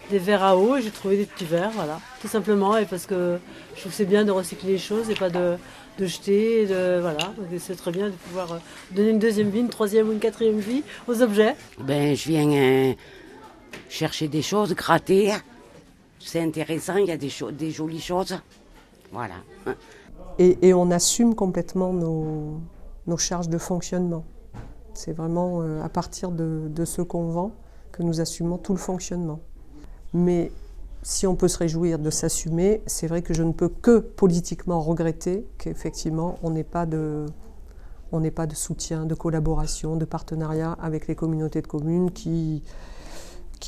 des verres à eau et j'ai trouvé des petits verres, voilà, tout simplement. Et parce que je trouve que c'est bien de recycler les choses et pas de jeter, voilà. Donc c'est très bien de pouvoir donner une deuxième vie, une troisième ou une quatrième vie aux objets. Ben, je viens chercher des choses, gratter. C'est intéressant, il y a des jolies choses. Voilà. Et on assume complètement nos charges de fonctionnement. C'est vraiment à partir de ce qu'on vend que nous assumons tout le fonctionnement. Mais si on peut se réjouir de s'assumer, c'est vrai que je ne peux que politiquement regretter qu'effectivement on n'ait pas de soutien, de collaboration, de partenariat avec les communautés de communes qui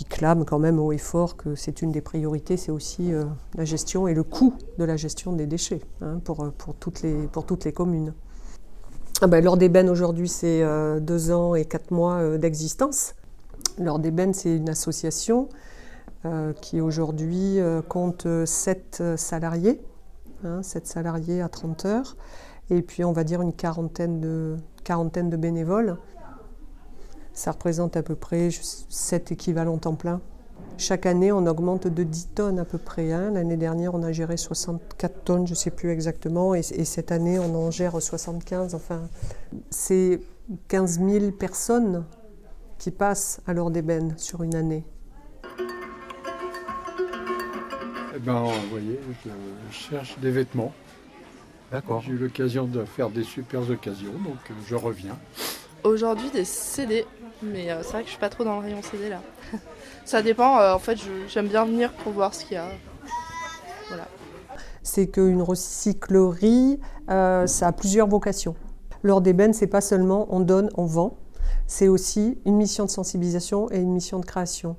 clament quand même haut et fort que c'est une des priorités, c'est aussi la gestion et le coût de la gestion des déchets pour toutes les communes. L'Or d'Ébène aujourd'hui c'est 2 ans et 4 mois d'existence. L'Or d'Ébène c'est une association qui aujourd'hui compte 7 salariés, 7 salariés à 30 heures, et puis on va dire une quarantaine de bénévoles. Ça représente à peu près 7 équivalents temps plein. Chaque année, on augmente de 10 tonnes à peu près. L'année dernière, on a géré 64 tonnes, je ne sais plus exactement, et cette année, on en gère 75. Enfin, c'est 15 000 personnes qui passent à l'Or d'Ébène sur une année. Eh ben, vous voyez, je cherche des vêtements. D'accord. J'ai eu l'occasion de faire des super occasions, donc je reviens. Aujourd'hui des CD, mais c'est vrai que je suis pas trop dans le rayon CD là. Ça dépend, en fait j'aime bien venir pour voir ce qu'il y a. Voilà. C'est qu'une recyclerie, ça a plusieurs vocations. L'Or d'Ébène, c'est pas seulement on donne, on vend, c'est aussi une mission de sensibilisation et une mission de création.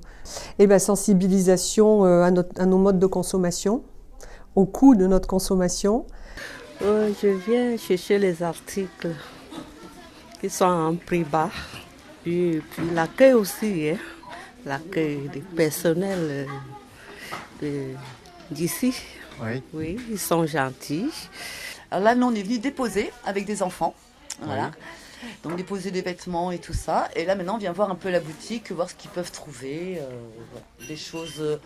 Et sensibilisation à nos modes de consommation, au coût de notre consommation. Je viens chercher les articles qui sont en prix bas. Et puis l'accueil aussi, l'accueil du personnel d'ici. Oui. Oui, ils sont gentils. Alors là, nous, on est venus déposer avec des enfants. Voilà. Oui. Donc déposer des vêtements et tout ça. Et là, maintenant, on vient voir un peu la boutique, voir ce qu'ils peuvent trouver. Voilà. Des choses,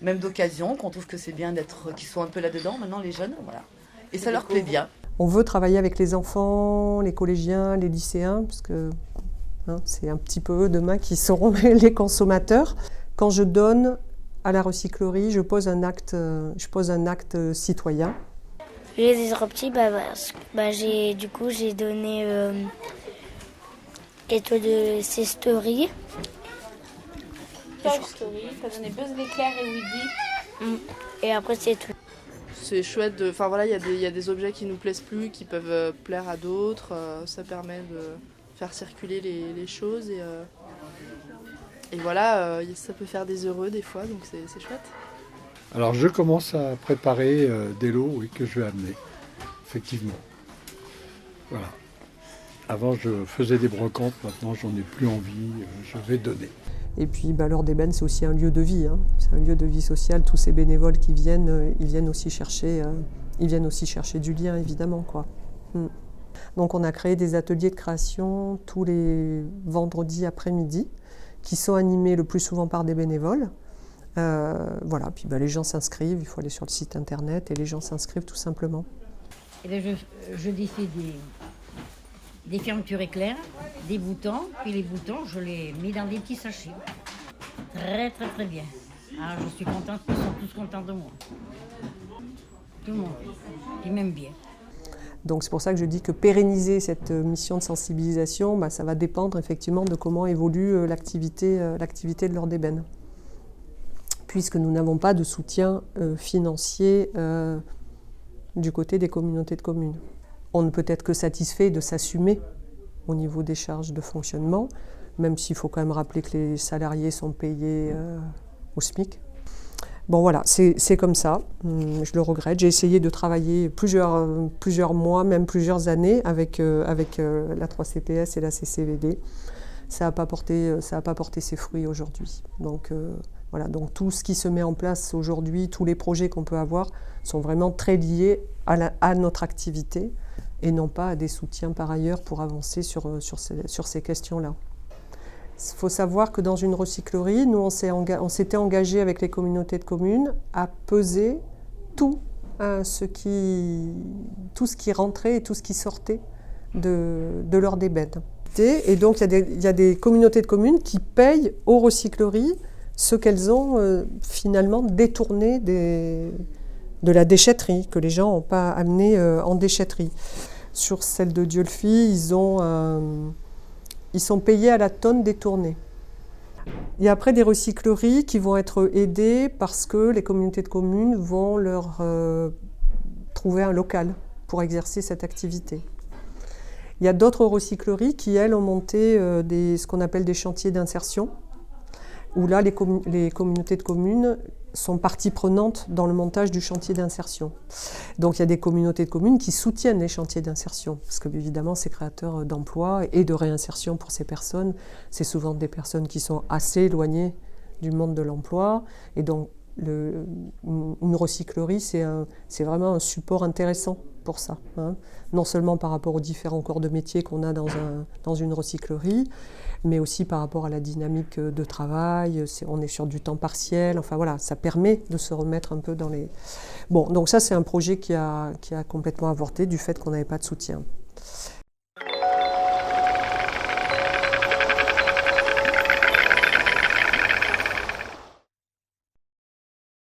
même d'occasion, qu'on trouve que c'est bien qu'ils soient un peu là-dedans, maintenant, les jeunes. Voilà. Et ça leur plaît bien. On veut travailler avec les enfants, les collégiens, les lycéens, parce que c'est un petit peu eux demain qui seront les consommateurs. Quand je donne à la recyclerie, je pose un acte citoyen. Les disruptifs, j'ai donné quelque de ces stories. Toy Story, t'as donné Buzz l'éclair et Woody. Et après c'est tout. C'est chouette, enfin voilà, il y a des objets qui nous plaisent plus, qui peuvent plaire à d'autres. Ça permet de faire circuler les choses et voilà, ça peut faire des heureux des fois, donc c'est chouette. Alors je commence à préparer des lots que je vais amener, effectivement. Voilà. Avant je faisais des brocantes, maintenant j'en ai plus envie, je vais donner. Et puis l'Or d'Ébène, c'est aussi un lieu de vie. C'est un lieu de vie sociale. Tous ces bénévoles qui viennent, ils viennent aussi chercher du lien, évidemment, quoi. Donc on a créé des ateliers de création tous les vendredis après-midi, qui sont animés le plus souvent par des bénévoles. Voilà, puis les gens s'inscrivent, il faut aller sur le site internet et les gens s'inscrivent tout simplement. Et là, je défais des fermetures éclairs, des boutons, puis les boutons, je les mets dans des petits sachets. Très très très bien. Alors je suis contente, ils sont tous contents de moi. Tout le monde, ils m'aiment bien. Donc c'est pour ça que je dis que pérenniser cette mission de sensibilisation, ça va dépendre effectivement de comment évolue l'activité de l'Or d'Ébène. Puisque nous n'avons pas de soutien financier du côté des communautés de communes. On ne peut être que satisfait de s'assumer au niveau des charges de fonctionnement, même s'il faut quand même rappeler que les salariés sont payés au SMIC. Bon voilà, c'est comme ça, je le regrette. J'ai essayé de travailler plusieurs mois, même plusieurs années avec la 3CPS et la CCVD. Ça n'a pas porté ses fruits aujourd'hui. Donc voilà, donc tout ce qui se met en place aujourd'hui, tous les projets qu'on peut avoir sont vraiment très liés à notre activité et non pas à des soutiens par ailleurs pour avancer sur ces questions-là. Il faut savoir que dans une recyclerie, nous, on s'était engagé avec les communautés de communes à peser tout ce qui rentrait et tout ce qui sortait de leur débène. Et donc, il y a des communautés de communes qui payent aux recycleries ce qu'elles ont finalement détourné de la déchetterie, que les gens n'ont pas amené en déchetterie. Sur celle de Dieulefit, ils sont payés à la tonne détournée. Il y a après des recycleries qui vont être aidées parce que les communautés de communes vont leur trouver un local pour exercer cette activité. Il y a d'autres recycleries qui, elles, ont monté ce qu'on appelle des chantiers d'insertion, où là, les communautés de communes sont partie prenante dans le montage du chantier d'insertion. Donc il y a des communautés de communes qui soutiennent les chantiers d'insertion, parce que évidemment c'est créateur d'emplois et de réinsertion pour ces personnes. C'est souvent des personnes qui sont assez éloignées du monde de l'emploi, et donc une recyclerie c'est vraiment un support intéressant pour ça, hein. Non seulement par rapport aux différents corps de métier qu'on a dans une recyclerie, mais aussi par rapport à la dynamique de travail, on est sur du temps partiel, enfin voilà, ça permet de se remettre un peu dans les... Bon, donc ça c'est un projet qui a complètement avorté du fait qu'on n'avait pas de soutien.